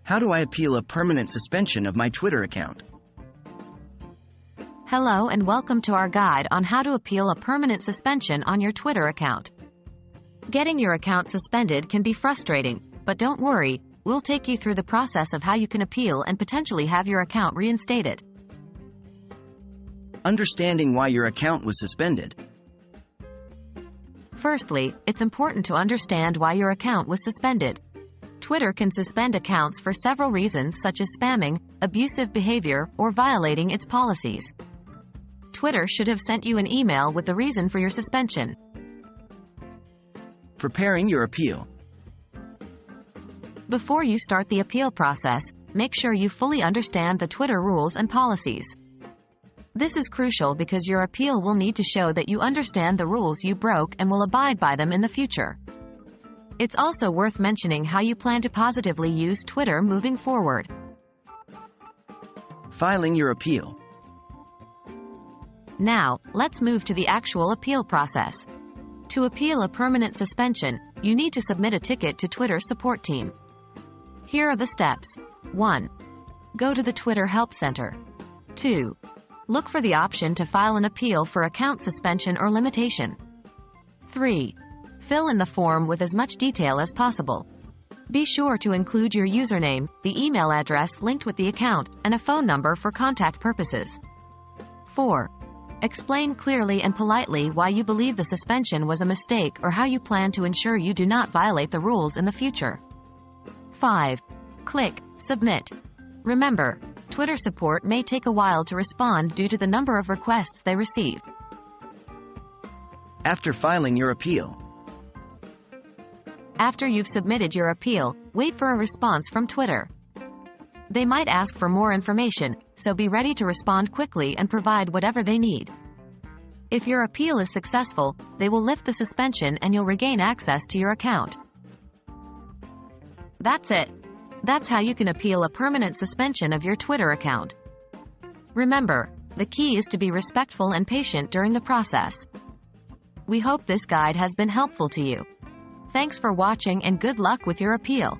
How do I appeal a permanent suspension of my Twitter account? Hello and welcome to our guide on how to appeal a permanent suspension on your Twitter account. Getting your account suspended can be frustrating, but don't worry, we'll take you through the process of how you can appeal and potentially have your account reinstated. Understanding why your account was suspended. Firstly, it's important to understand why your account was suspended. Twitter can suspend accounts for several reasons such as spamming, abusive behavior, or violating its policies. Twitter should have sent you an email with the reason for your suspension. Preparing your appeal. Before you start the appeal process, make sure you fully understand the Twitter rules and policies. This is crucial because your appeal will need to show that you understand the rules you broke and will abide by them in the future. It's also worth mentioning how you plan to positively use Twitter moving forward. Filing your appeal. Now, let's move to the actual appeal process. To appeal a permanent suspension, you need to submit a ticket to Twitter's support team. Here are the steps. 1. Go to the Twitter Help Center. 2. Look for the option to file an appeal for account suspension or limitation. 3. Fill in the form with as much detail as possible. Be sure to include your username, the email address linked with the account, and a phone number for contact purposes. 4. Explain clearly and politely why you believe the suspension was a mistake or how you plan to ensure you do not violate the rules in the future. 5. Click Submit. Remember, Twitter support may take a while to respond due to the number of requests they receive. After filing your appeal. After you've submitted your appeal, wait for a response from Twitter. They might ask for more information, so be ready to respond quickly and provide whatever they need. If your appeal is successful, they will lift the suspension and you'll regain access to your account. That's it. That's how you can appeal a permanent suspension of your Twitter account. Remember, the key is to be respectful and patient during the process. We hope this guide has been helpful to you. Thanks for watching and good luck with your appeal.